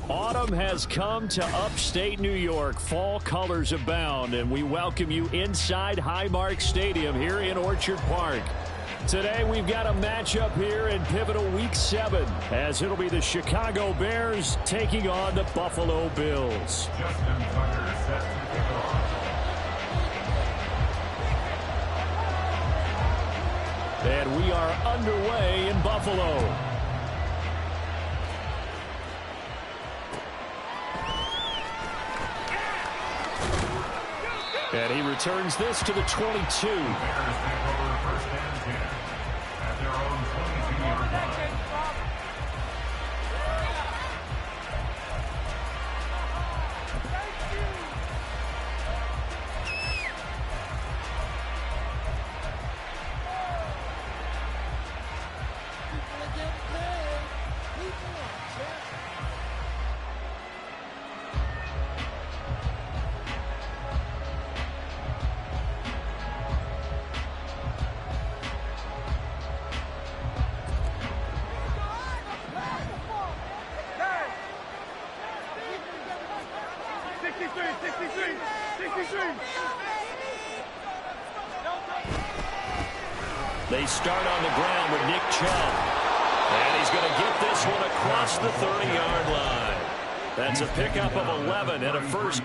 Autumn has come to upstate New York. Fall colors abound, and we welcome you inside Highmark Stadium here in Orchard Park. Today we've got a matchup here in pivotal Week 7, as it'll be the Chicago Bears taking on the Buffalo Bills. And we are underway in Buffalo. And he returns this to the 22. They start on the ground with Nick Chubb. And he's going to get this one across the 30-yard line. That's a pickup of 11 and a first.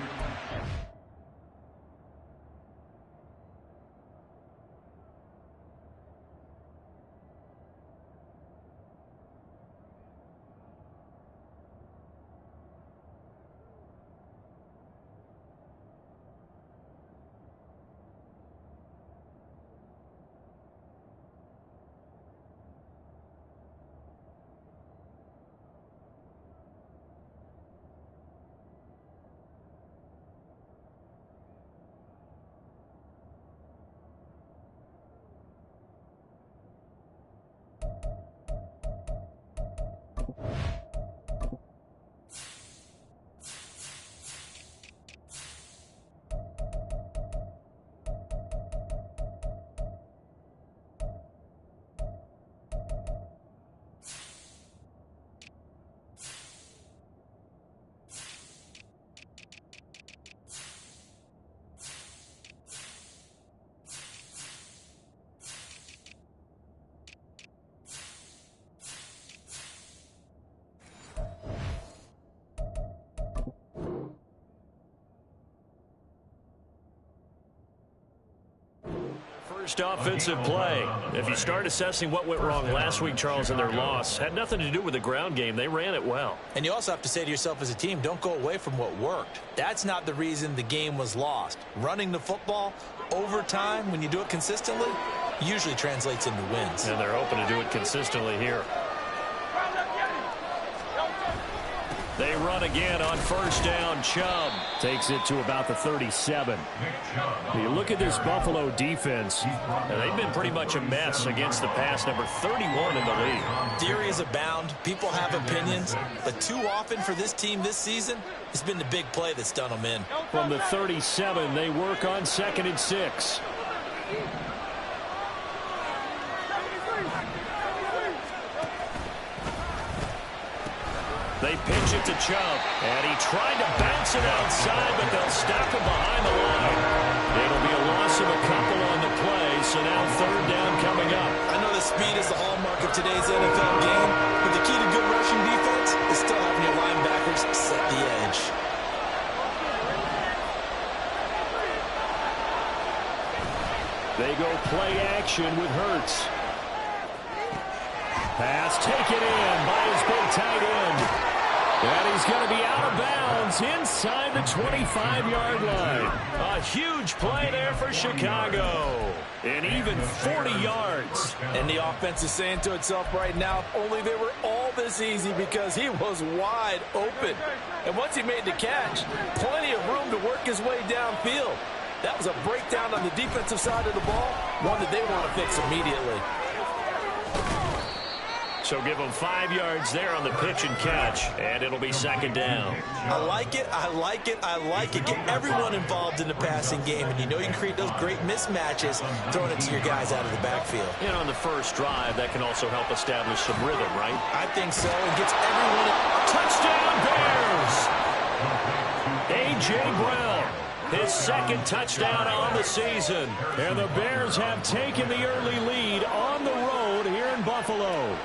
First offensive play. If you start assessing what went wrong last week, Charles, in their loss, had nothing to do with the ground game. They ran it well. And you also have to say to yourself as a team, don't go away from what worked. That's not the reason the game was lost. Running the football over time, when you do it consistently, usually translates into wins. And they're hoping to do it consistently here. They run again on first down. Chubb takes it to about the 37. You look at this Buffalo defense, and they've been pretty much a mess against the pass, number 31 in the league. Theories abound. People have opinions. But too often for this team this season, it's been the big play that's done them in. From the 37, they work on 2nd and 6. They pitch it to Chubb, and he tried to bounce it outside, but they'll stop him behind the line. It'll be a loss of a couple on the play, so now 3rd down coming up. I know the speed is the hallmark of today's NFL game, but the key to good rushing defense is still having your linebackers set the edge. They go play action with Hurts. Pass taken in by his big tight end. And he's going to be out of bounds inside the 25-yard line. A huge play there for Chicago. And even 40 yards. And the offense is saying to itself right now, if only they were all this easy, because he was wide open. And once he made the catch, plenty of room to work his way downfield. That was a breakdown on the defensive side of the ball, one that they want to fix immediately. So give them 5 yards there on the pitch and catch, and it'll be second down. I like it, I like it, I like it. Get everyone involved in the passing game, and you know you can create those great mismatches throwing it to your guys out of the backfield. And on the first drive, that can also help establish some rhythm, right? I think so. It gets everyone. Touchdown, Bears! A.J. Brown, his second touchdown on the season. And the Bears have taken the early lead on the road here in Buffalo.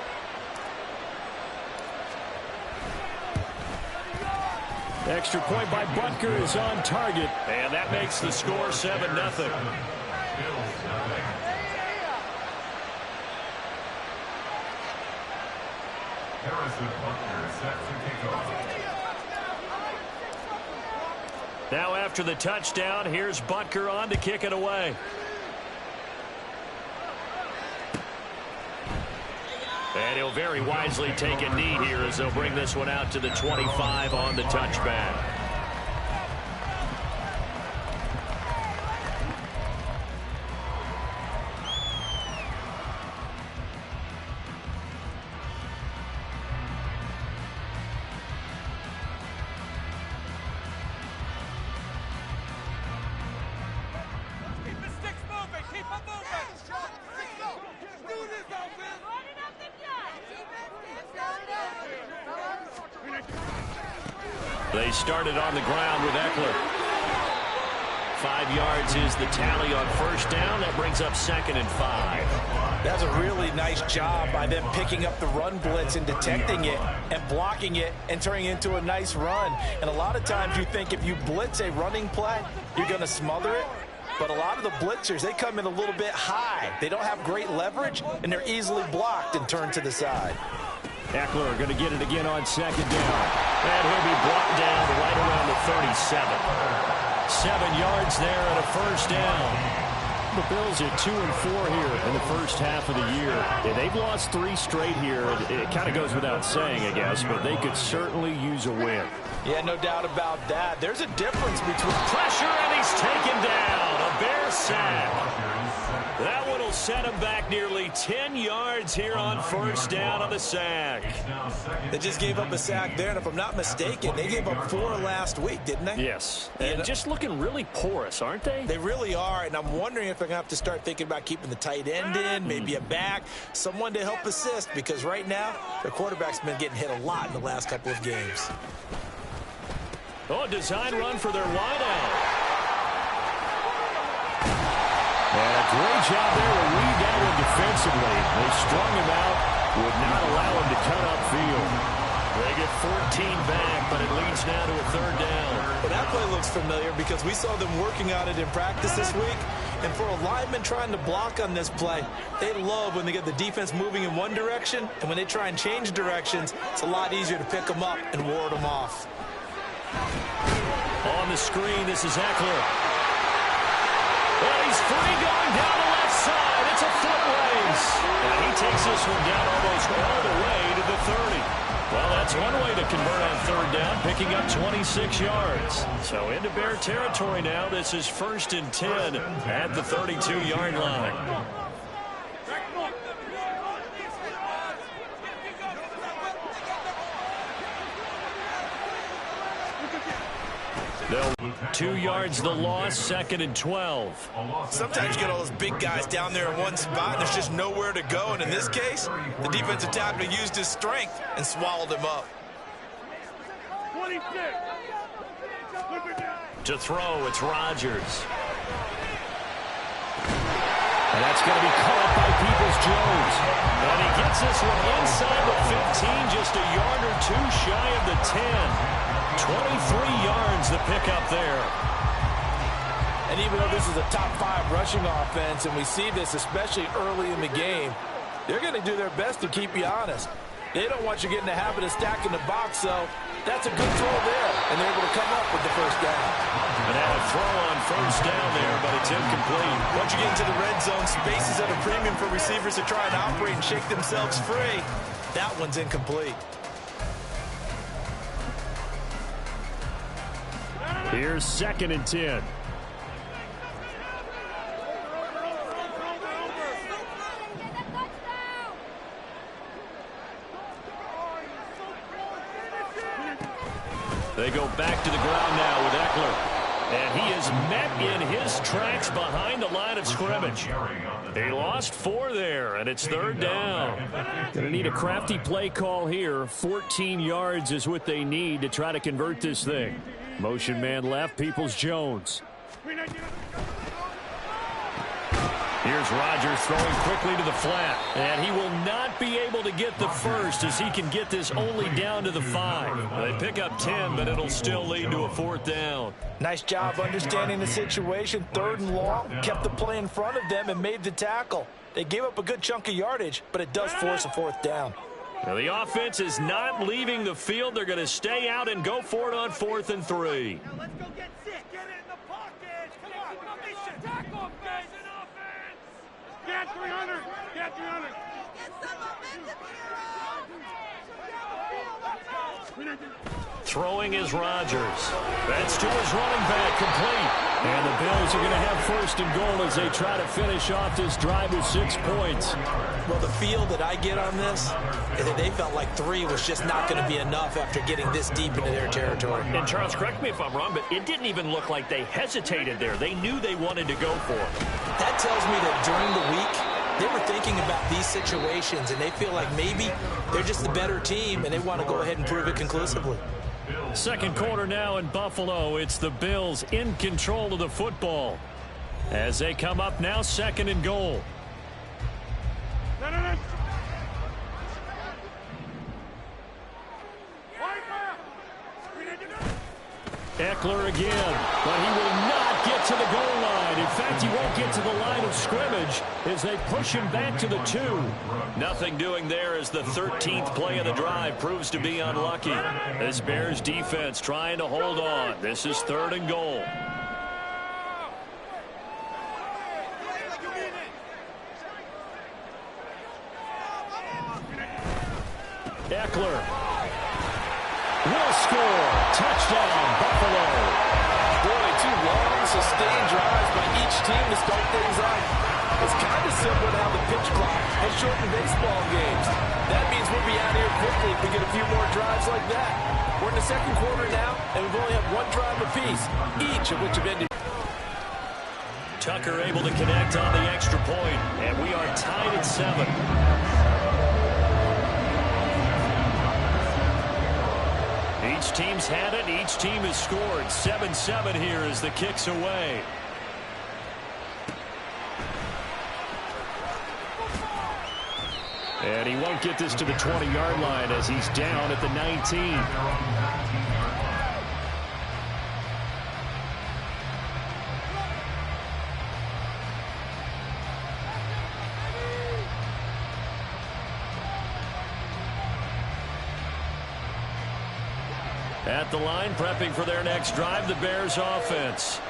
Extra point by Butker is on target, and that makes the score 7-0. Now after the touchdown, here's Butker on to kick it away. And he'll very wisely take a knee here as they'll bring this one out to the 25 on the touchback. They started on the ground with Eckler. 5 yards is the tally on first down. That brings up 2nd and 5. That's a really nice job by them picking up the run blitz and detecting it and blocking it and turning it into a nice run. And a lot of times you think if you blitz a running play, you're going to smother it. But a lot of the blitzers, they come in a little bit high. They don't have great leverage, and they're easily blocked and turned to the side. Eckler going to get it again on 2nd down. And he'll be brought down right around the 37. 7 yards there and a first down. The Bills are 2-4 here in the first half of the year. Yeah, they've lost 3 straight here. It kind of goes without saying, I guess, but they could certainly use a win. Yeah, no doubt about that. There's a difference between pressure, and he's taken down. A Bear sack. That one will set him back nearly 10 yards here on first down on the sack. They just gave up a sack there, and if I'm not mistaken, they gave up 4 last week, didn't they? Yes. And just looking really porous, aren't they? They really are, and I'm wondering if they're going to have to start thinking about keeping the tight end in, maybe a back, someone to help assist, because right now, their quarterback's been getting hit a lot in the last couple of games. Oh, a design run for their wideout. And a great job there to read that one defensively. They strung him out, would not allow him to cut upfield. They get 14 back, but it leads now to a 3rd down. Well, that play looks familiar because we saw them working on it in practice this week. And for a lineman trying to block on this play, they love when they get the defense moving in one direction. And when they try and change directions, it's a lot easier to pick them up and ward them off. On the screen, this is Eckler. Well, he's free going down the left side. It's a foot race. And he takes this one down almost all the way to the 30. Well, that's one way to convert on 3rd down, picking up 26 yards. So into Bear territory now. This is 1st and 10 at the 32-yard line. They'll 2 yards the loss, 2nd and 12. Sometimes you get all those big guys down there in one spot, and there's just nowhere to go. And in this case, the defensive tackle used his strength and swallowed him up. To throw, it's Rodgers. And that's going to be caught by Peoples-Jones. And he gets this one inside the 15, just a yard or 2 shy of the 10. 23 yards the pickup there. And even though this is a top 5 rushing offense, and we see this especially early in the game, they're going to do their best to keep you honest. They don't want you getting the habit of stacking the box, so that's a good throw there, and they're able to come up with the first down. And had a throw on first down there, but it's incomplete. Once you get into the red zone, space is at a premium for receivers to try and operate and shake themselves free. That one's incomplete. Here's 2nd and 10. They go back to the ground now with Eckler. And he is met in his tracks behind the line of scrimmage. They lost 4 there, and it's 3rd down. Going to need a crafty play call here. 14 yards is what they need to try to convert this thing. Motion man left, Peoples-Jones. Here's Rodgers throwing quickly to the flat. And he will not be able to get the first as he can get this only down to the 5. They pick up 10, but it'll still lead to a 4th down. Nice job understanding the situation. 3rd and long, kept the play in front of them and made the tackle. They gave up a good chunk of yardage, but it does force a 4th down. Now the offense is not leaving the field. They're going to stay out and go for it on 4th and 3. Now let's go get sick. Get it in the pocket. Come on, mission. Tackle, guys. Get 300. Get 300. Get some momentum here. Throwing is Rodgers. That's to his running back, complete. And the Bills are going to have 1st and goal as they try to finish off this drive with 6 points. Well, the feel that I get on this is that they felt like 3 was just not going to be enough after getting this deep into their territory. And Charles, correct me if I'm wrong, but it didn't even look like they hesitated there. They knew they wanted to go for it. That tells me that during the week, they were thinking about these situations, and they feel like maybe they're just the better team, and they want to go ahead and prove it conclusively. 2nd quarter now in Buffalo. It's the Bills in control of the football as they come up now 2nd and goal. Eckler again, but he will not get to the goal line. In fact, he won't get to the line of scrimmage as they push him back to the 2. Nothing doing there as the 13th play of the drive proves to be unlucky. This Bears defense trying to hold on. This is 3rd and goal. Eckler will score. Touchdown, Buffalo. Boy, 2 long, sustained drives by each team to start things out. It's kind of similar to how the pitch clock has shortened baseball games. That means we'll be out here quickly if we get a few more drives like that. We're in the 2nd quarter now, and we've only had 1 drive apiece, each of which have ended. Tucker able to connect on the extra point, and we are tied at 7. Each team's had it. Each team has scored. 7-7 here as the kick's away. And he won't get this to the 20-yard line as he's down at the 19. At the line, prepping for their next drive, the Bears offense.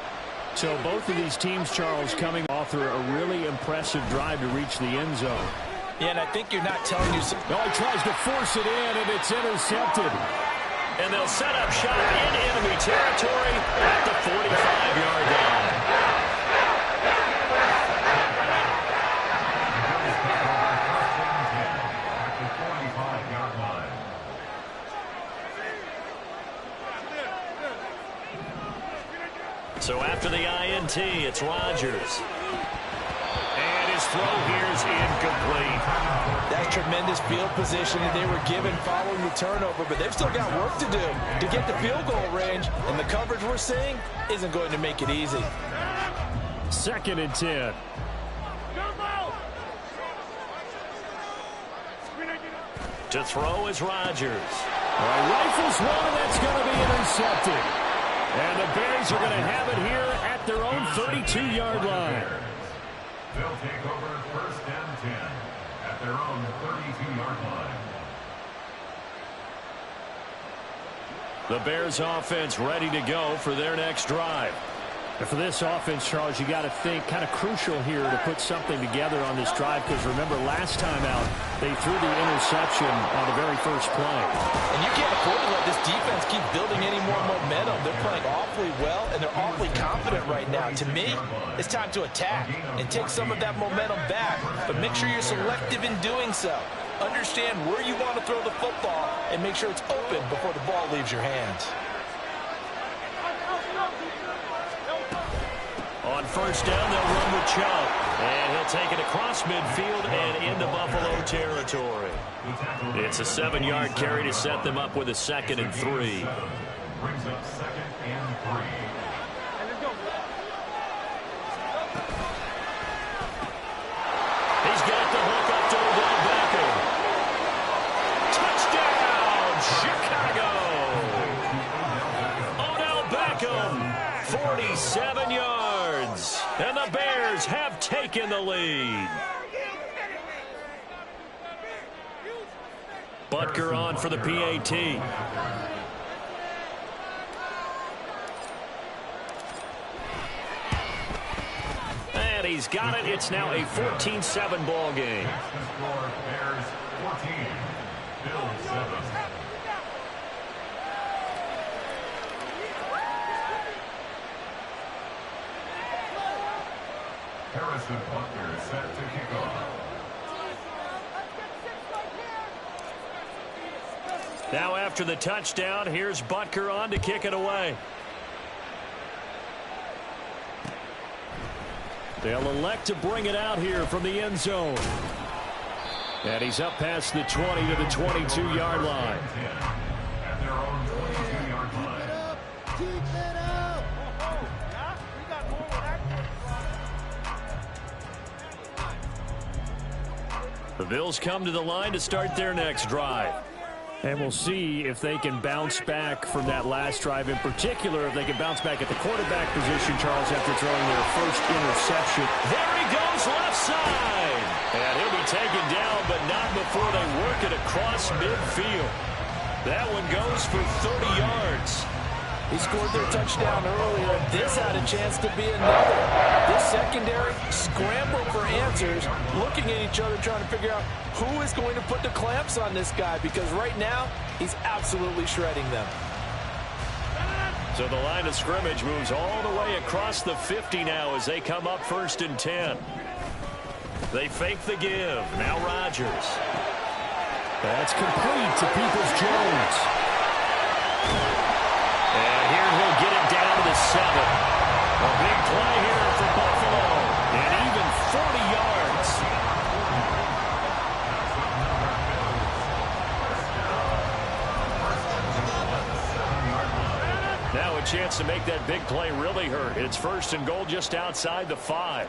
So both of these teams, Charles, coming off through a really impressive drive to reach the end zone. Yeah, and I think you're not telling you... No, he tries to force it in, and it's intercepted. And they'll set up shop in enemy territory at the 45-yard line. So after the INT, it's Rodgers. And his throw here is incomplete. That's tremendous field position that they were given following the turnover, but they've still got work to do to get the field goal range, and the coverage we're seeing isn't going to make it easy. 2nd and 10. To throw is Rodgers. Rifles one, and that's going to be intercepted. And the Bears are going to have it here at their own 32-yard line. They'll take over 1st and 10 at their own 32-yard line. The Bears offense ready to go for their next drive. And for this offense, Charles, you got to think kind of crucial here to put something together on this drive, because remember last time out they threw the interception on the very first play. And you can't afford to let this defense keep building any more momentum. They're playing awfully well, and they're awfully confident right now. To me, it's time to attack and take some of that momentum back, but make sure you're selective in doing so. Understand where you want to throw the football and make sure it's open before the ball leaves your hands. On first down, they'll run with Chubb. And he'll take it across midfield and into Buffalo territory. It's a 7-yard carry to set them up with a 2nd and 3. Brings up 2nd and 3. He's got the hook up to Odell Beckham. Touchdown, Chicago! Odell Beckham, 47 yards. And the Bears have taken the lead. Butker on for the PAT. And he's got it. It's now a 14-7 ball game. Bears 14, Bills 7. Harrison Butker set to kick off. Now after the touchdown, here's Butker on to kick it away. They'll elect to bring it out here from the end zone. And he's up past the 20 to the 22-yard line. At their own 22-yard line. The Bills come to the line to start their next drive. And we'll see if they can bounce back from that last drive. In particular, if they can bounce back at the quarterback position, Charles, after throwing their first interception. There he goes, left side. And he'll be taken down, but not before they work it across midfield. That one goes for 30 yards. He scored their touchdown earlier, and this had a chance to be another. This secondary scrambled for answers, looking at each other, trying to figure out who is going to put the clamps on this guy, because right now, he's absolutely shredding them. So the line of scrimmage moves all the way across the 50 now as they come up 1st and 10. They fake the give. Now Rodgers. That's complete to Peoples-Jones. And here he'll get it down to the 7. A big play here for Buffalo. And even 40 yards. Now a chance to make that big play really hurt. It's 1st and goal just outside the 5.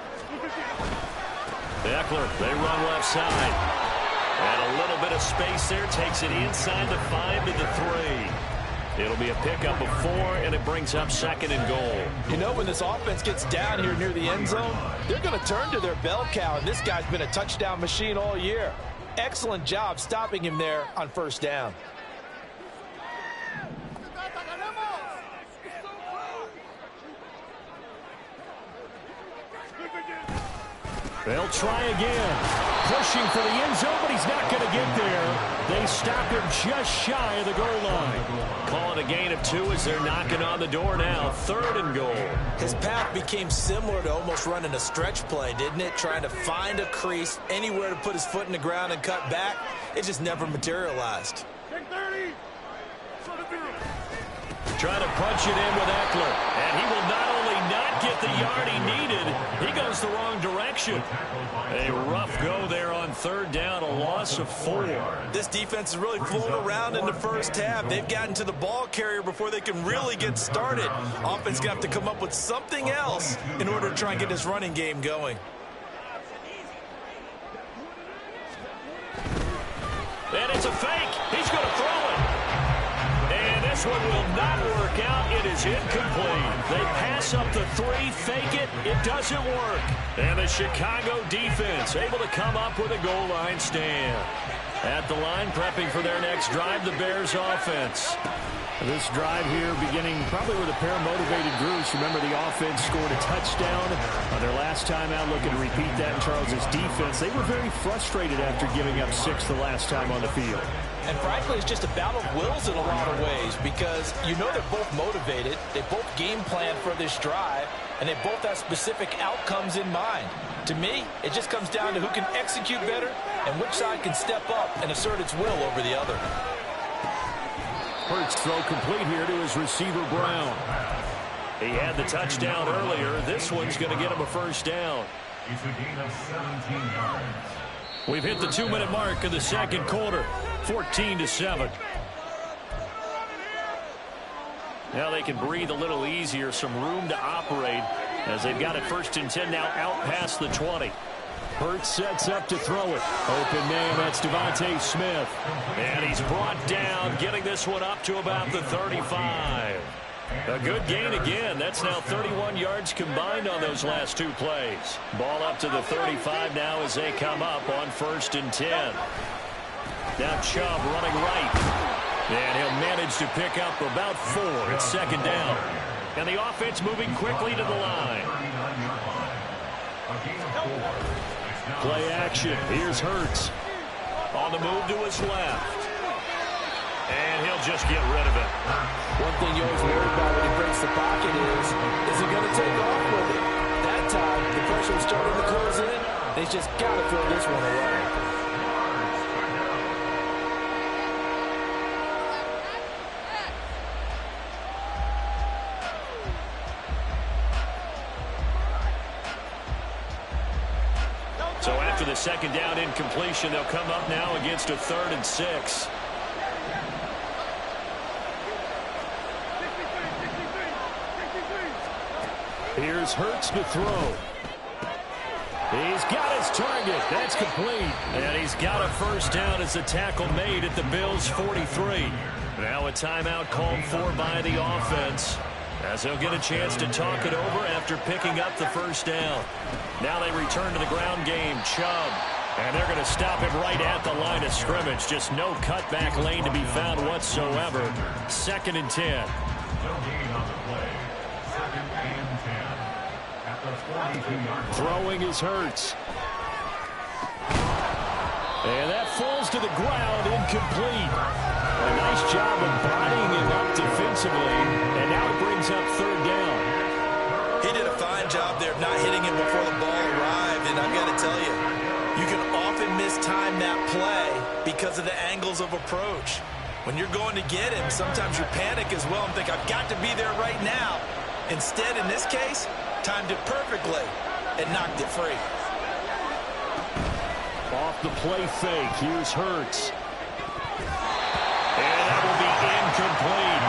Eckler, they run left side. And a little bit of space there. Takes it inside the 5 to the 3. It'll be a pickup of 4, and it brings up 2nd and goal. You know, when this offense gets down here near the end zone, they're going to turn to their bell cow, and this guy's been a touchdown machine all year. Excellent job stopping him there on 1st down. They'll try again. Pushing for the end zone, but he's not going to get there. They stop him just shy of the goal line. Call it a gain of 2 as they're knocking on the door now. 3rd and goal. His path became similar to almost running a stretch play, didn't it? Trying to find a crease, anywhere to put his foot in the ground and cut back. It just never materialized. Trying to punch it in with Eckler. And he will not only not get the yard he needed, he goes the wrong direction. A rough go there on 3rd down, a loss of 4. This defense is really flown around in the first half. They've gotten to the ball carrier before they can really get started. Offense going to have to come up with something else in order to try and get this running game going. And it's a fake. He's going to throw it. And this one will not work out. It is incomplete. They pass up the 3, fake it. It doesn't work. And the Chicago defense able to come up with a goal line stand. At the line, prepping for their next drive, the Bears offense. This drive here beginning probably with a pair of motivated groups. Remember, the offense scored a touchdown on their last time out. Looking to repeat that in Charles's defense. They were very frustrated after giving up 6 the last time on the field. And frankly, it's just a battle of wills in a lot of ways, because you know they're both motivated. They both game plan for this drive, and they both have specific outcomes in mind. To me, it just comes down to who can execute better and which side can step up and assert its will over the other. Hurts throw complete here to his receiver, Brown. He had the touchdown earlier. This one's going to get him a first down. It's a gain of 17 yards. We've hit the 2-minute mark of the second quarter, 14-7. Now they can breathe a little easier, some room to operate as they've got it 1st and 10 now out past the 20. Hurts sets up to throw it. Open man, that's Devontae Smith. And he's brought down, getting this one up to about the 35. A good gain again. That's now 31 yards combined on those last 2 plays. Ball up to the 35 now as they come up on 1st and 10. Now Chubb running right. And he'll manage to pick up about 4 at 2nd down. And the offense moving quickly to the line. Play action. Here's Hurts. On the move to his left. And he'll just get rid of it. One thing you always worry about when he breaks the pocket is he going to take off with it? That time, the pressure was starting to close in. They just got to throw this one away. So after the 2nd down incompletion, they'll come up now against a 3rd and 6. Here's Hurts to throw. He's got his target. That's complete. And he's got a first down as the tackle made at the Bills' 43. Now a timeout called for by the offense, as they'll get a chance to talk it over after picking up the first down. Now they return to the ground game. Chubb. And they're going to stop him right at the line of scrimmage. Just no cutback lane to be found whatsoever. 2nd and 10. No gain on the play. 2nd and 10. At the 42-yard line. Throwing is Hurts. And that falls to the ground, incomplete. A nice job of bodying him up defensively. And now it brings up 3rd down. He did a fine job there of not hitting him before the ball arrived. And I've got to tell you, you can often mistime that play because of the angles of approach. When you're going to get him, sometimes you panic as well and think, I've got to be there right now. Instead, in this case, timed it perfectly and knocked it free. Off the play fake, here's Hurts. And that will be incomplete.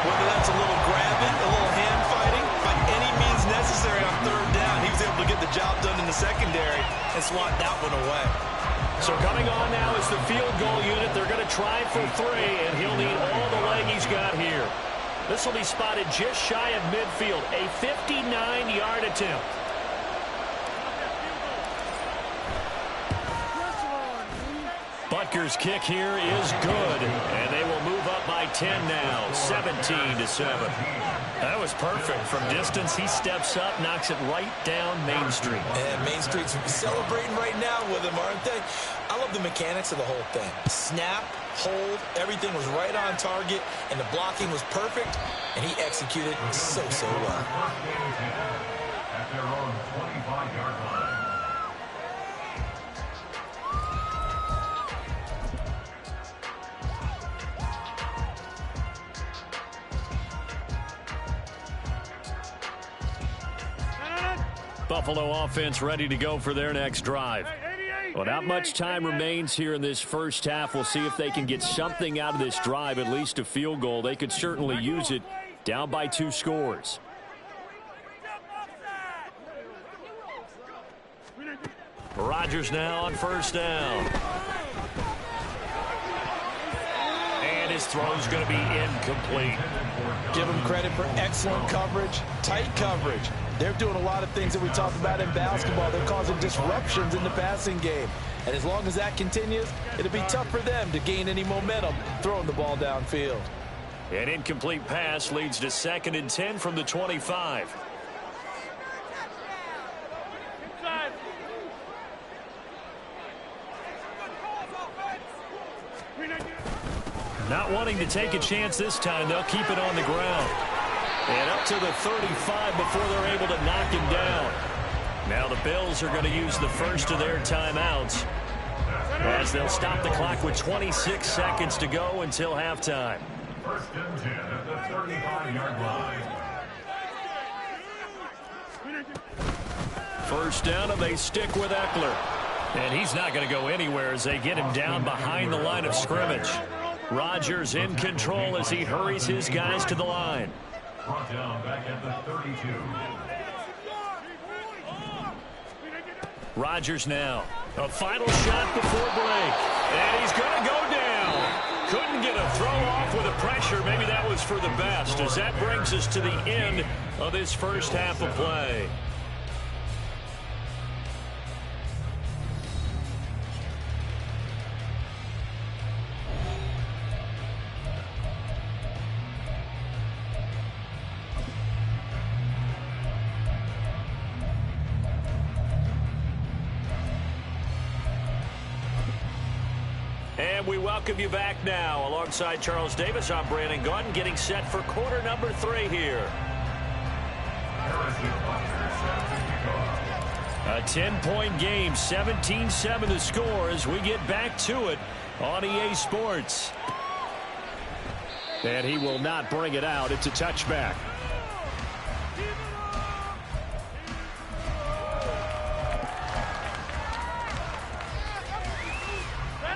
Whether that's a little grabbing, a little hand fighting, by any means necessary on 3rd down, he was able to get the job done in the secondary and swat that one away. So coming on now is the field goal unit. They're going to try for 3, and he'll need all the leg he's got here. This will be spotted just shy of midfield, a 59-yard attempt. Butker's kick here is good, and they will move up by 10 now, 17-7. That was perfect. From distance, he steps up, knocks it right down Main Street. And Main Street's celebrating right now with him, aren't they? I love the mechanics of the whole thing. Snap, hold, everything was right on target, and the blocking was perfect, and he executed so well. At their own 25-yard line. Buffalo offense ready to go for their next drive. Well, not much time remains here in this first half. We'll see if they can get something out of this drive, at least a field goal. They could certainly use it, down by 2 scores. Rodgers now on 1st down. And his throw's going to be incomplete. Give them credit for excellent coverage, tight coverage. They're doing a lot of things that we talk about in basketball. They're causing disruptions in the passing game. And as long as that continues, it'll be tough for them to gain any momentum throwing the ball downfield. An incomplete pass leads to 2nd and 10 from the 25. Not wanting to take a chance this time, they'll keep it on the ground. And up to the 35 before they're able to knock him down. Now the Bills are going to use the first of their timeouts, as they'll stop the clock with 26 seconds to go until halftime. 1st and 10 at the 35-yard line. first down, and they stick with Eckler. And he's not going to go anywhere as they get him down behind the line of scrimmage. Rodgers in control as he hurries his guys to the line. Brought down back at the 32. Rodgers now. A final shot before break. And he's going to go down. Couldn't get a throw off with the pressure. Maybe that was for the best, as that brings us to the end of this first half of play. And we welcome you back now. Alongside Charles Davis, I'm Brandon Gaudin, getting set for quarter number 3 here. A 10-point game, 17-7 the score as we get back to it on EA Sports. And he will not bring it out. It's a touchback.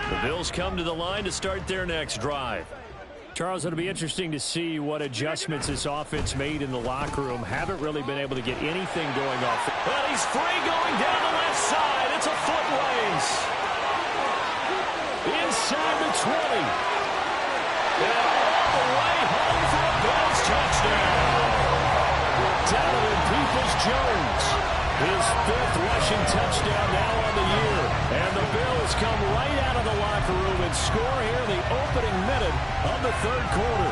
The Bills come to the line to start their next drive. Charles, it'll be interesting to see what adjustments this offense made in the locker room. Haven't really been able to get anything going off. Well, he's free going down the left side. It's a foot race. Inside the 20. And all the way home for a Bills touchdown. Donovan Peoples-Jones. His 5th rushing touchdown now on the year. And the Bills come right out of the locker room and score here in the opening minute of the 3rd quarter.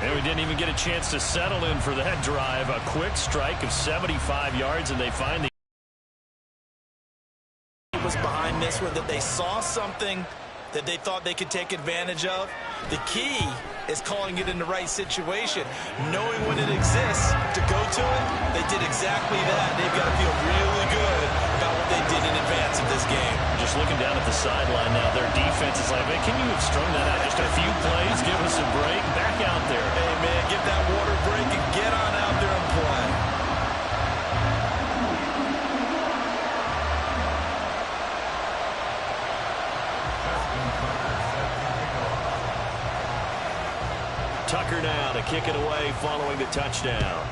And we didn't even get a chance to settle in for that drive. A quick strike of 75 yards, and they find the... It was behind this one that they saw something that they thought they could take advantage of. The key is calling it in the right situation, knowing when it exists to go to it. They did exactly that. They've got to feel really good about what they did in advance of this game. Just looking down at the sideline now, their defense is like, man, can you have strung that out just a few plays? Give us a break. Back out there. Hey, man, get that water break and get on out there and play. Tucker now to kick it away following the touchdown.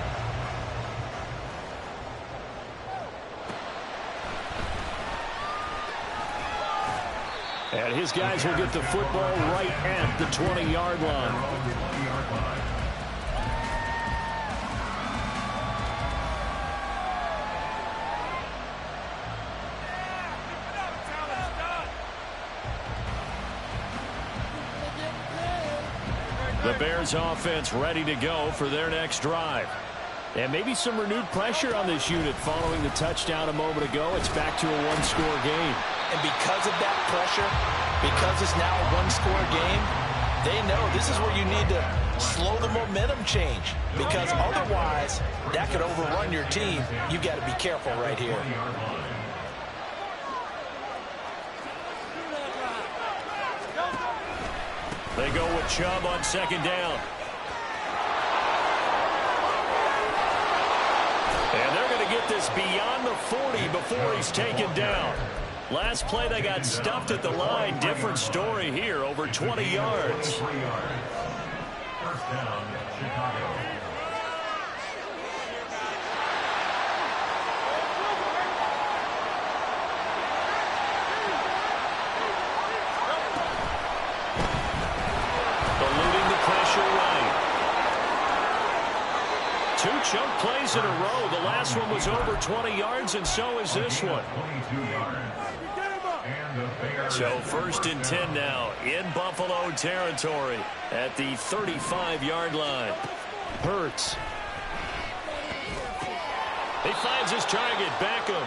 And his guys will get the football right at the 20-yard line. The Bears offense ready to go for their next drive. And maybe some renewed pressure on this unit following the touchdown a moment ago. It's back to a one-score game. And because of that pressure, because it's now a one-score game, they know this is where you need to slow the momentum change. Because otherwise, that could overrun your team. You've got to be careful right here. They go with Chubb on 2nd down. And they're going to get this beyond the 40 before he's taken down. Last play, they got stuffed at the line. Different story here, over 20 yards. First down, Chicago. Two chunk plays in a row. The last one was over 20 yards, and so is this one. 22 yards. So 1st and 10 now in Buffalo territory at the 35-yard line. Hurts. He finds his target, Beckham.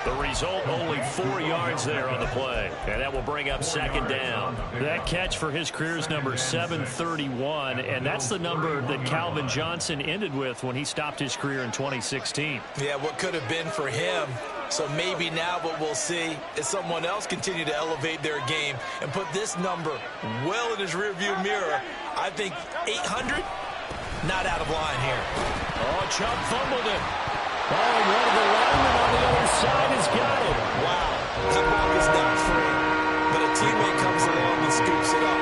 The result, only 4 yards there on the play. And that will bring up 2nd down. That catch for his career is number 731, and that's the number that Calvin Johnson ended with when he stopped his career in 2016. Yeah, what could have been for him. So maybe now what we'll see is someone else continue to elevate their game and put this number well in his rearview mirror. I think 800. not out of line here. Oh, Chubb fumbled it. Oh, and one of the linemen on the other side has got it. Wow, that ball is not free, but a teammate comes along and scoops it up.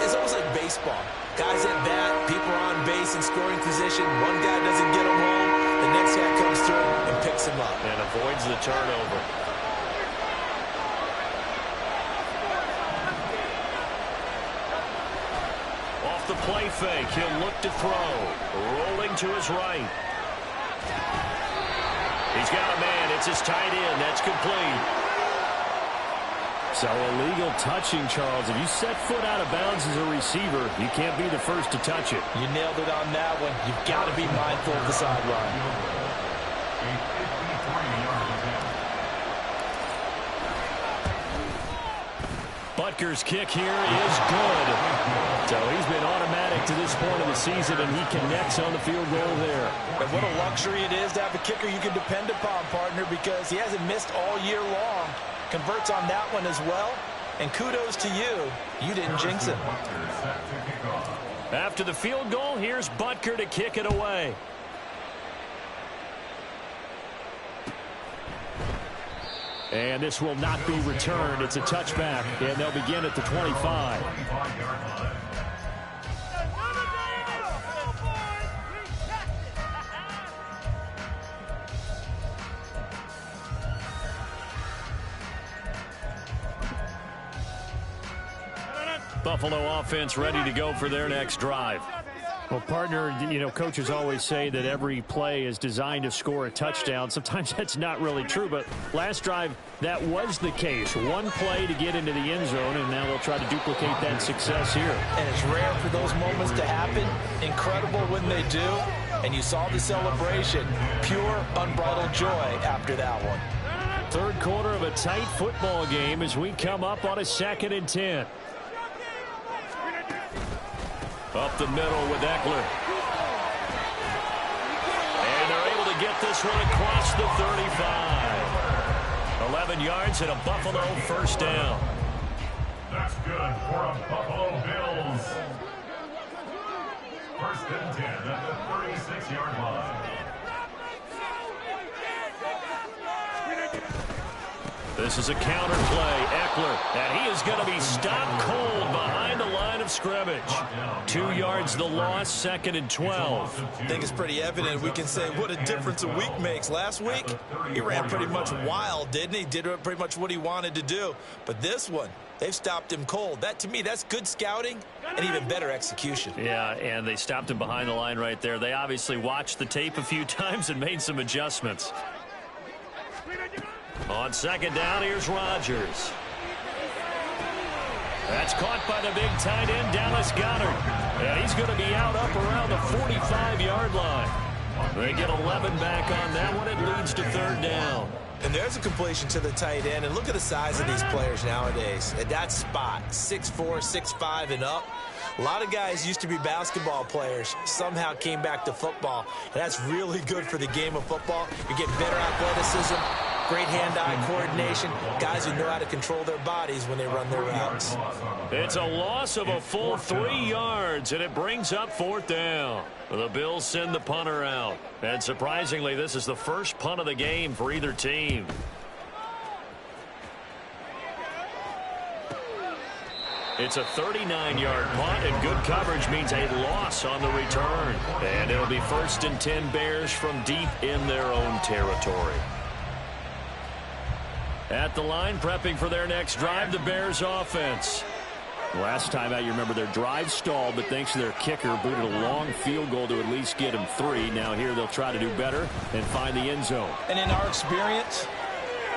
It's almost like baseball. Guys at bat, people are on base in scoring position. One guy doesn't get him home. The next guy comes through and picks him up. And avoids the turnover. Off the play fake, he'll look to throw. Rolling to his right. He's got a man. It's his tight end. That's complete. So illegal touching, Charles. If you set foot out of bounds as a receiver, you can't be the first to touch it. You nailed it on that one. You've got to be mindful of the sideline. Butker's kick here is good. So he's been automatic to this point of the season, and he connects on the field goal there. And what a luxury it is to have a kicker you can depend upon, partner, because he hasn't missed all year long. Converts on that one as well. And kudos to you. You didn't jinx him. After the field goal, here's Butker to kick it away. And this will not be returned. It's a touchback, and they'll begin at the 25. Buffalo offense ready to go for their next drive. Well, partner, you know, coaches always say that every play is designed to score a touchdown. Sometimes that's not really true, but last drive, that was the case. One play to get into the end zone, and now they'll try to duplicate that success here. And it's rare for those moments to happen. Incredible when they do. And you saw the celebration. Pure, unbridled joy after that one. Third quarter of a tight football game as we come up on a 2nd and 10. Up the middle with Eckler. And they're able to get this one across the 35. 11 yards and a Buffalo first down. That's good for a Buffalo Bills. 1st and 10 at the 36-yard line. This is a counter play. Eckler, and he is going to be stopped cold behind the line of scrimmage. 2 yards the loss, 2nd and 12. I think it's pretty evident. We can say what a difference a week makes. Last week, he ran pretty much wild, didn't he? Did pretty much what he wanted to do. But this one, they've stopped him cold. That, to me, that's good scouting and even better execution. Yeah, and they stopped him behind the line right there. They obviously watched the tape a few times and made some adjustments. On 2nd down, here's Rodgers. That's caught by the big tight end, Dallas Goedert. And he's going to be out up around the 45-yard line. They get 11 back on that one. It leads to 3rd down. And there's a completion to the tight end. And look at the size of these players nowadays. At that spot, 6'4", 6'5", and up. A lot of guys used to be basketball players, somehow came back to football. And that's really good for the game of football. You're getting better athleticism, great hand-eye coordination, guys who know how to control their bodies when they run their routes. It's a loss of a full 3 yards, and it brings up 4th down. The Bills send the punter out. And surprisingly, this is the first punt of the game for either team. It's a 39-yard punt, and good coverage means a loss on the return. And it'll be 1st and 10 Bears from deep in their own territory. At the line, prepping for their next drive, the Bears offense. Last time out, you remember their drive stalled, but thanks to their kicker, booted a long field goal to at least get them 3. Now here they'll try to do better and find the end zone. And in our experience,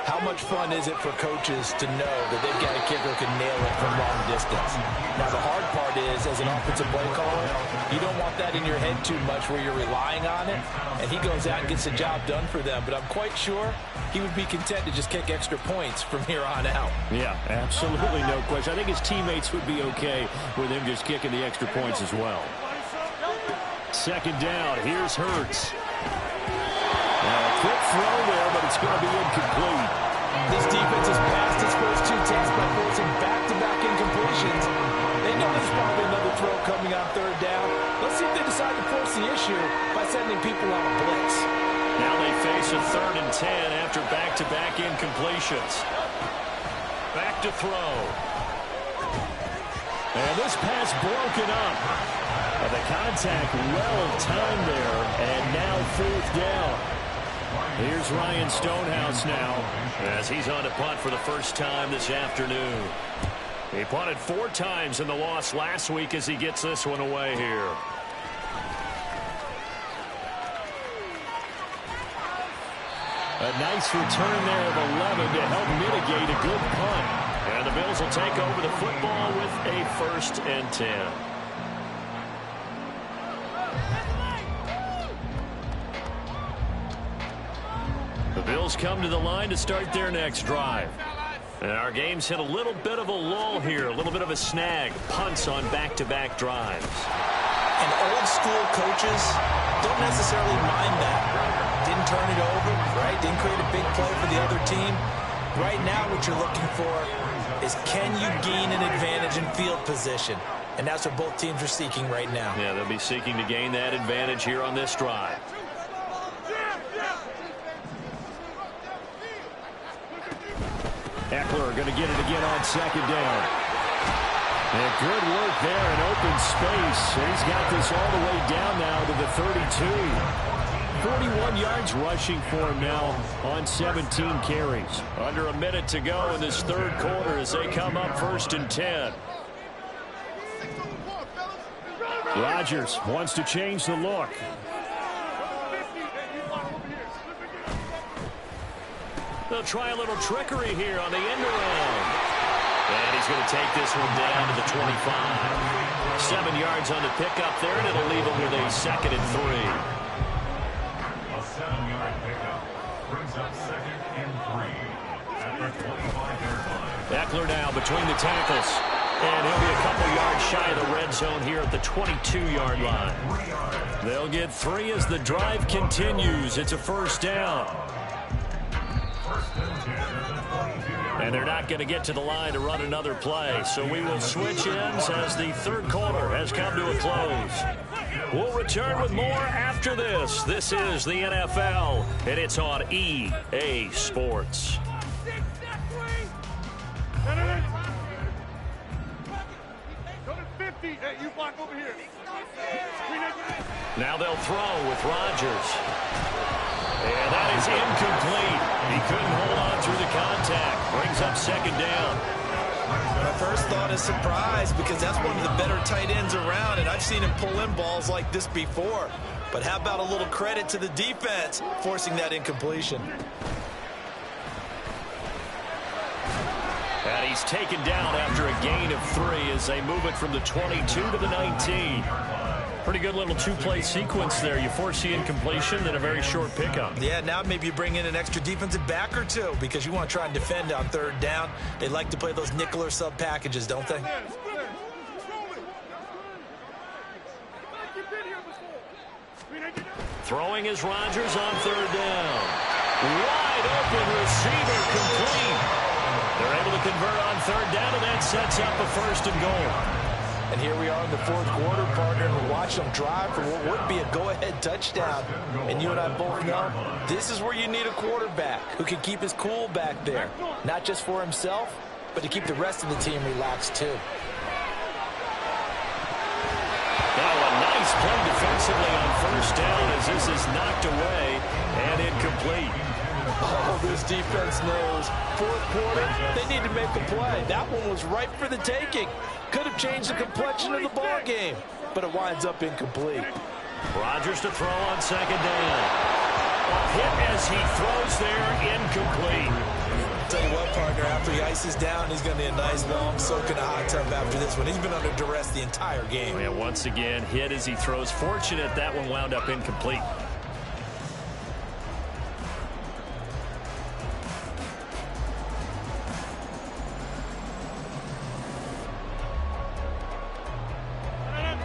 how much fun is it for coaches to know that they've got a kicker who can nail it from long distance? Now, the hard part is, as an offensive play caller, you don't want that in your head too much where you're relying on it, and he goes out and gets the job done for them. But I'm quite sure he would be content to just kick extra points from here on out. Yeah, absolutely no question. I think his teammates would be okay with him just kicking the extra points as well. 2nd down, here's Hurts. Quick throw there, but it's going to be incomplete. This defense has passed its first 2 tests by forcing back-to-back incompletions. They know there's probably another throw coming on 3rd down. Let's see the issue by sending people on a blitz. Now they face a 3rd and 10 after back-to-back incompletions. Back to throw. And this pass broken up. The contact well timed there, and now 4th down. Here's Ryan Stonehouse now as he's on to punt for the first time this afternoon. He punted 4 times in the loss last week as he gets this one away here. A nice return there of 11 to help mitigate a good punt. And the Bills will take over the football with a 1st and 10. The Bills come to the line to start their next drive. And our game's hit a little bit of a lull here, a little bit of a snag. Punts on back-to-back drives. And old school coaches don't necessarily mind that. Didn't turn it over, right? Didn't create a big play for the other team. Right now what you're looking for is, can you gain an advantage in field position? And that's what both teams are seeking right now. Yeah, they'll be seeking to gain that advantage here on this drive. Ekeler going to get it again on 2nd down. And good work there in open space. And he's got this all the way down now to the 32. 41 yards rushing for him now on 17 carries. Under a minute to go in this 3rd quarter as they come up 1st and 10. Rodgers wants to change the look. They'll try a little trickery here on the end around. And he's going to take this one down to the 25. 7 yards on the pickup there, and it'll leave him with a 2nd and 3. A 7-yard pickup brings up 2nd and 3 at the 25-yard line. Ekeler now between the tackles. And he'll be a couple yards shy of the red zone here at the 22-yard line. They'll get 3 as the drive continues. It's a 1st down. And they're not going to get to the line to run another play. So we will switch ends as the 3rd quarter has come to a close. We'll return with more after this. This is the NFL, and it's on EA Sports. Now they'll throw with Rodgers. And that is incomplete. He couldn't hold on through the contact. Brings up 2nd down. My first thought is surprise, because that's one of the better tight ends around, and I've seen him pull in balls like this before. But how about a little credit to the defense forcing that incompletion? And he's taken down after a gain of 3 as they move it from the 22 to the 19. Pretty good little 2-play sequence there. You force the incompletion, then a very short pickup. Yeah, now maybe you bring in an extra defensive back or 2 because you want to try and defend on 3rd down. They like to play those nickel or sub packages, don't they? Throwing is Rodgers on 3rd down. Wide open receiver, complete. They're able to convert on 3rd down, and that sets up a 1st and goal. And here we are in the 4th quarter, partner, and we're watching them drive for what would be a go-ahead touchdown. And you and I both know this is where you need a quarterback who can keep his cool back there. Not just for himself, but to keep the rest of the team relaxed too. Now a nice play defensively on 1st down as this is knocked away and incomplete. Oh, this defense knows 4th quarter, they need to make a play. That one was ripe for the taking. Could have changed the complexion of the ball game, but it winds up incomplete. Rodgers to throw on 2nd down. A hit as he throws there, incomplete. Tell you what, partner, after he ices down, he's going to be a nice long soak in a hot tub after this one. He's been under duress the entire game. Yeah, once again, hit as he throws. Fortunate that one wound up incomplete.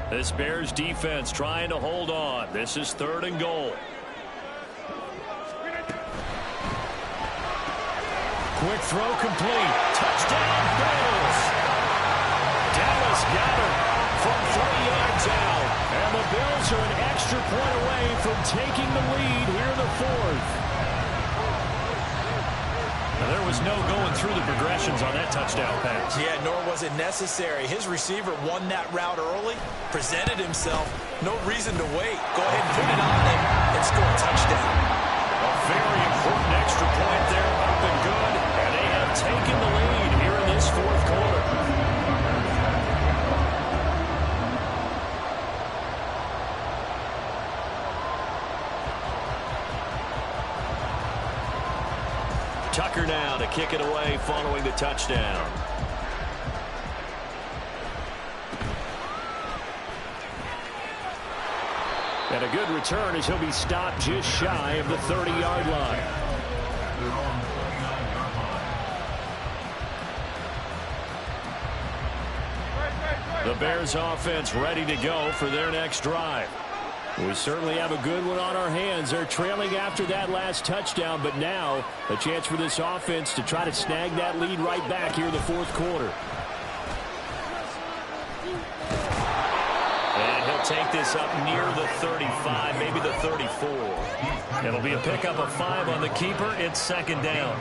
This Bears defense trying to hold on. This is 3rd and goal. Quick throw complete. Touchdown Bills. Dallas got him from 3 yards out. And the Bills are an extra extra point away from taking the lead here in the fourth. Now, there was no going through the progressions on that touchdown pass. Yeah, nor was it necessary. His receiver won that route early, presented himself. No reason to wait. Go ahead and put it on him and score a touchdown. A very important extra point there, up and good. And they have taken the lead here in this fourth quarter. Tucker now to kick it away following the touchdown. And a good return as he'll be stopped just shy of the 30-yard line. The Bears offense ready to go for their next drive. We certainly have a good one on our hands. They're trailing after that last touchdown, but now a chance for this offense to try to snag that lead right back here in the fourth quarter. And he'll take this up near the 35, maybe the 34. It'll be a pickup of 5 on the keeper. It's second down.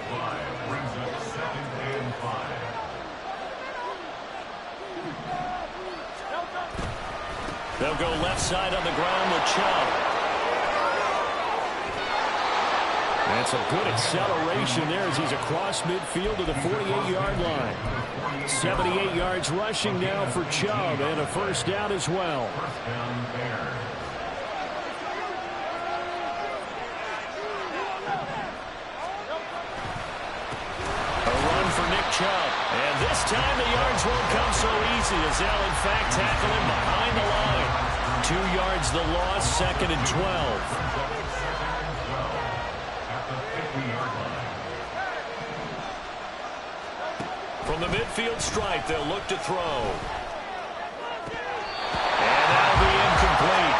They'll go left side on the ground with Chubb. And some good acceleration there as he's across midfield to the 48-yard line. 78 yards rushing now for Chubb, and a first down as well. A run for Nick Chubb. And this time the yards won't come so easy as they'll in fact tackle him behind the line. 2 yards the loss, second and 12. From the midfield stripe, they'll look to throw. And that'll be incomplete.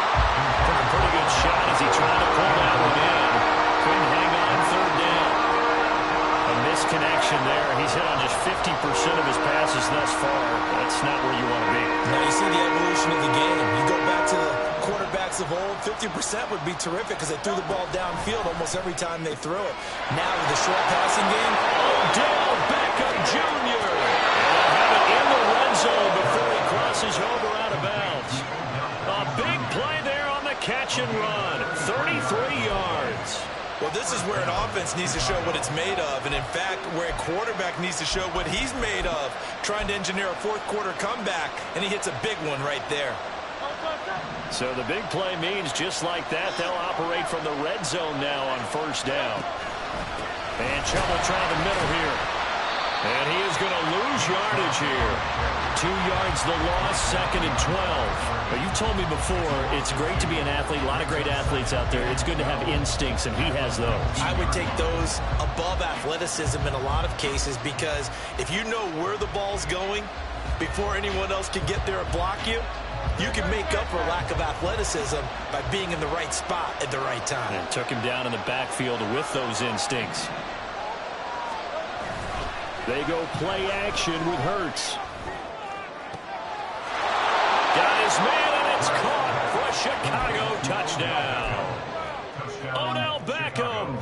Took a pretty good shot as he tried to pull that one in. Couldn't hang on third down. A misconnection there. He's hit on just 50% of his passes thus far. That's not where you want to be. Now you see the evolution of the game. You go back to the quarterbacks of old, 50% would be terrific because they threw the ball downfield almost every time they threw it. Now with the short passing game, Odell Beckham Jr. And have it in the red zone before he crosses over out of bounds. A big play there on the catch and run. 33 yards. well, this is where an offense needs to show what it's made of, and in fact, where a quarterback needs to show what he's made of, trying to engineer a fourth quarter comeback, and he hits a big one right there. So the big play means just like that, they'll operate from the red zone now on first down. And Chubb will try the middle here. And he is going to lose yardage here. 2 yards the loss, second and 12. But you told me before, it's great to be an athlete. A lot of great athletes out there. It's good to have instincts, and he has those. I would take those above athleticism in a lot of cases, because if you know where the ball's going before anyone else can get there and block you, you can make up for lack of athleticism by being in the right spot at the right time. And took him down in the backfield with those instincts. They go play action with Hurts. Got his man, and it's caught for a Chicago touchdown. Odell Beckham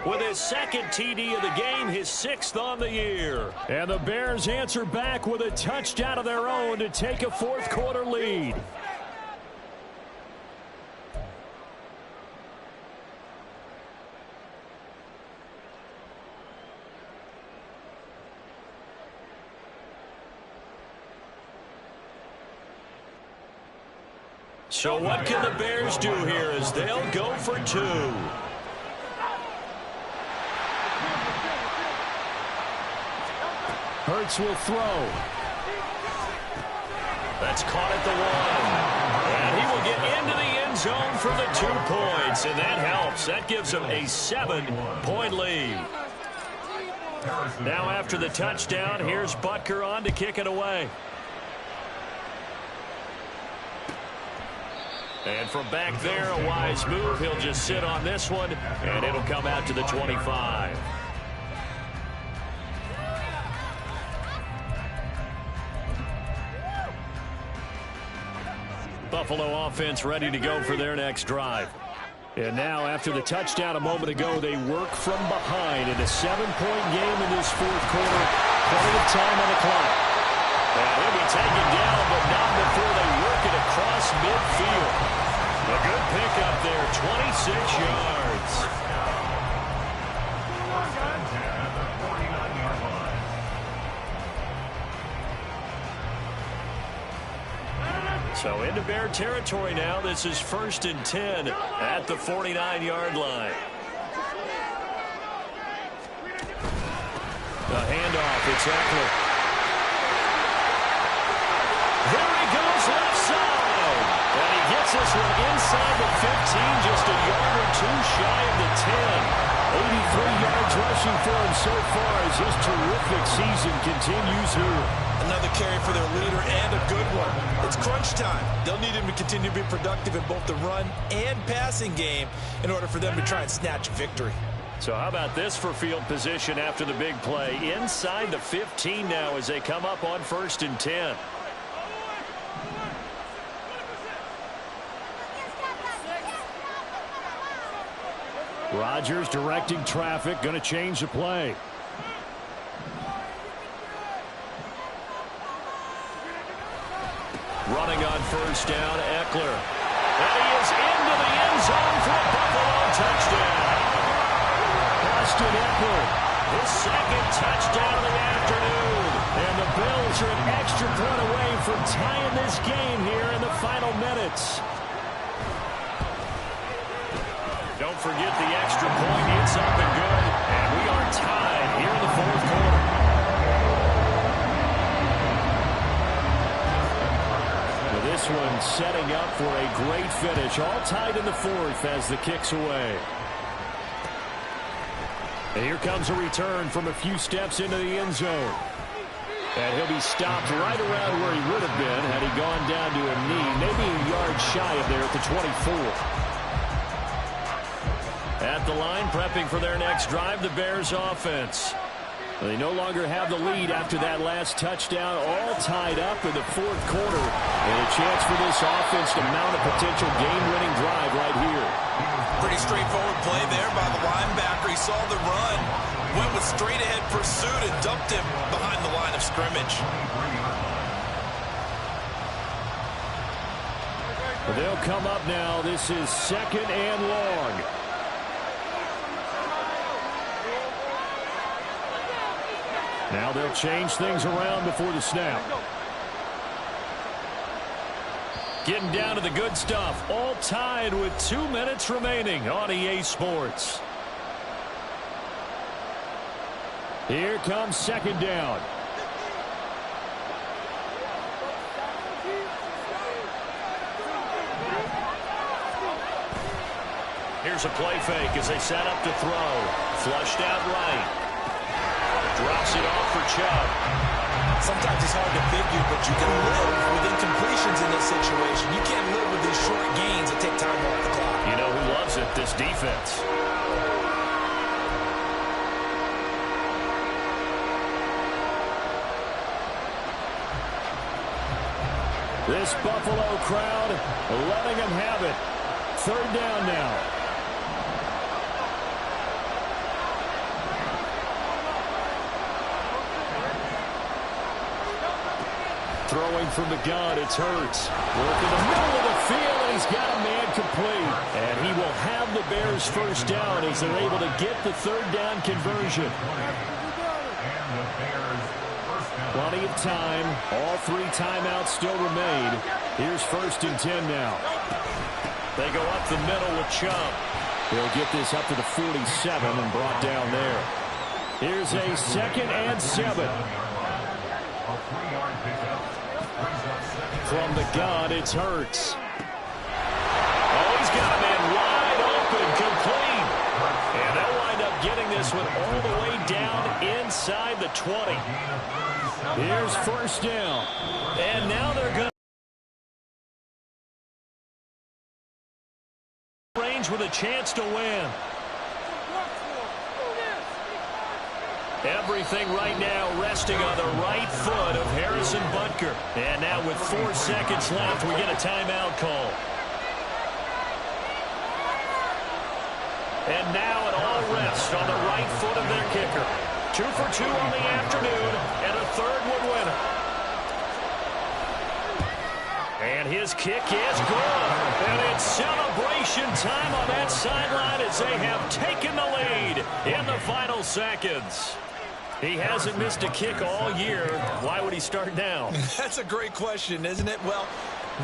with his second TD of the game, his 6th on the year. And the Bears answer back with a touchdown of their own to take a fourth quarter lead. So what can the Bears do here as they'll go for 2? Hurts will throw. That's caught at the 1. And he will get into the end zone for the 2 points. And that helps. That gives him a 7-point lead. Now after the touchdown, here's Butker on to kick it away. And from back there, a wise move. He'll just sit on this one, and it'll come out to the 25. Buffalo offense ready to go for their next drive. And now, after the touchdown a moment ago, they work from behind in a 7-point game in this fourth quarter. Plenty of time on the clock. And he'll be taken down, but not before they work it across midfield. A good pickup there, 26 yards. So into Bear territory now. This is 1st and 10 at the 49-yard line. The handoff, it's Eckler. There he goes left side. And he gets this one inside the 15, just a yard or two shy of the 10. 83 yards rushing for him so far as this terrific season continues here. Another carry for their leader and a good one. It's crunch time. They'll need him to continue to be productive in both the run and passing game in order for them to try and snatch victory. So how about this for field position after the big play? Inside the 15 now as they come up on 1st and 10. Rodgers directing traffic, going to change the play. Running on 1st down, Eckler. And he is into the end zone for a Buffalo touchdown. Austin Eckler, His second touchdown of the afternoon. and the Bills are an extra point away from tying this game here in the final minutes. Don't forget the extra point. It's up and good. And we are tied here in the fourth quarter. Well, this one setting up for a great finish. All tied in the fourth as the kick's away. And here comes a return from a few steps into the end zone. And he'll be stopped right around where he would have been had he gone down to a knee, maybe a yard shy of there at the 24. At the line, prepping for their next drive, the Bears offense. They no longer have the lead after that last touchdown, all tied up in the fourth quarter. And a chance for this offense to mount a potential game-winning drive right here. Pretty straightforward play there by the linebacker. He saw the run, went with straight-ahead pursuit, and dumped him behind the line of scrimmage. They'll come up now. This is 2nd and long. Now they'll change things around before the snap. Getting down to the good stuff. All tied with 2 minutes remaining on EA Sports. Here comes 2nd down. Here's a play fake as they set up to throw. Flushed out right. Drops it off for Chubb. Sometimes it's hard to figure, but you can live with incompletions in this situation. You can't live with these short gains that take time off the clock. You know who loves it? This defense. This Buffalo crowd letting them have it. 3rd down now. Throwing from the gun, it's Hurts. Working the middle of the field, and he's got a man complete. And he will have the Bears 1st down as they're able to get the 3rd down conversion. Plenty of time. All 3 timeouts still remain. Here's 1st and 10 now. They go up the middle with Chubb. They'll get this up to the 47 and brought down there. Here's a 2nd and 7. From the gun, it's Hurts. Oh, he's got a man wide open, complete. And they'll wind up getting this one all the way down inside the 20. Here's 1st down. And now they're going to range with a chance to win. Everything right now resting on the right foot of Harrison Butker. And now with 4 seconds left, we get a timeout call. And now it all rests on the right foot of their kicker. 2 for 2 on the afternoon, and a third would win it. And his kick is good. And it's celebration time on that sideline as they have taken the lead in the final seconds. He hasn't missed a kick all year. Why would he start now? That's a great question, isn't it? Well,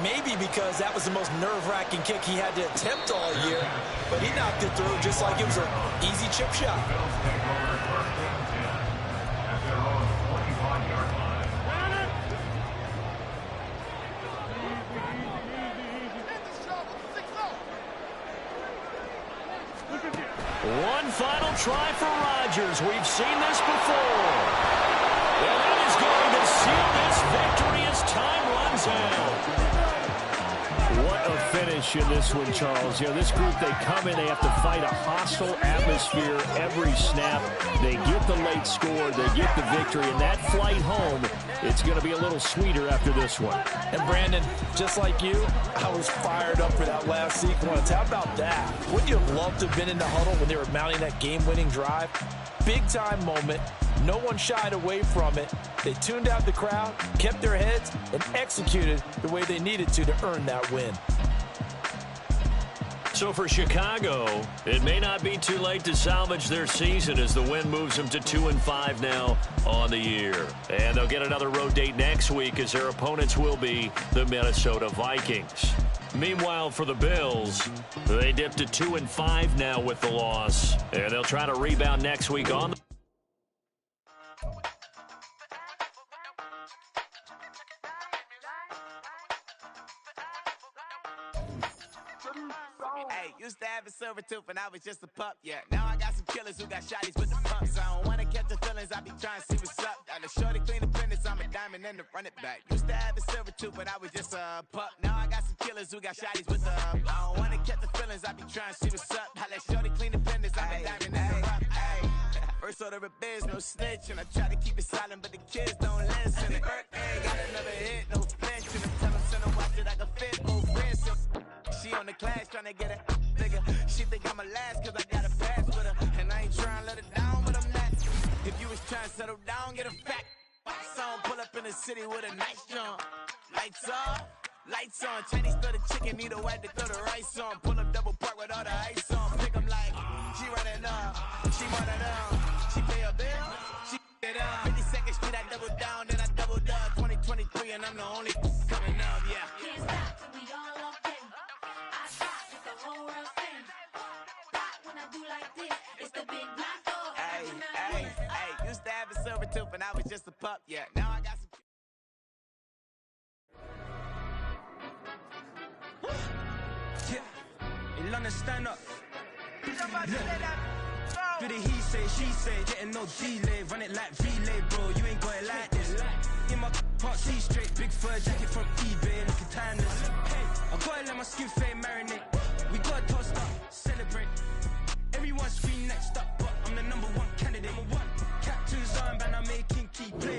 maybe because that was the most nerve-wracking kick he had to attempt all year. But he knocked it through just like it was an easy chip shot. One final try for Rodgers. We've seen this before. And that is going to seal this victory as time runs out. What a finish in this one, Charles. You know, this group, they come in, they have to fight a hostile atmosphere every snap. They get the late score, they get the victory, and that flight home, it's going to be a little sweeter after this one. And Brandon, just like you, I was fired up for that last sequence. How about that? Wouldn't you have loved to have been in the huddle when they were mounting that game-winning drive? Big-time moment. No one shied away from it. They tuned out the crowd, kept their heads, and executed the way they needed to earn that win. So for Chicago, it may not be too late to salvage their season as the win moves them to 2-5 now on the year. And they'll get another road date next week as their opponents will be the Minnesota Vikings. Meanwhile, for the Bills, they dipped to 2-5 now with the loss. And they'll try to rebound next week on the Hey, used to have a silver tooth when I was just a pup, yeah. Now I got some killers who got shotties with the pumps. I don't wanna catch the feelings, I be trying to see what's up. Got a shorty clean the business, I'm a diamond and to run it back. Used to have a silver tooth when I was just a pup. Now I got some killers who got shotties with the I don't wanna catch the feelings, I be trying to see what's up. I let shorty clean the business, I'm a diamond and to run it. First order of biz, no snitch, and I try to keep it silent, but the kids don't listen. Birthday, got another hit, no flinch, and I tell them send them watch it, I can fit both wrists. She on the class trying to get it bigger. She think I'm a last cause I got a pass with her. And I ain't trying to let it down, but I'm not. If you was trying to settle down, get a fact. Song pull up in the city with a nice jump. Lights off, lights on. Chinese throw the chicken, need a wipe to throw the rice on. Pull up double park with all the ice on. Pick 'em like, she running up, she running up. She pay her bill, she it up. 52nd Street, I double down, then I doubled up. 2023 and I'm the only coming up, yeah. Can't stop till we all locked in. I stop if the whole world sings. Pop when I do like this, it's the big black dog. Hey, used to have a silver tooth when I was just a pup, yeah. Now I got some. Yeah, in London, stand up. Do the he say, she say, getting no delay, run it like relay, bro. You ain't got it like this. In my part C straight, big fur jacket from eBay, looking timeless. Hey, I gotta let my skin fade marinate. We gotta toast up, celebrate. Everyone's screen next up, but I'm the #1 candidate. Captain's armband, I'm making key play.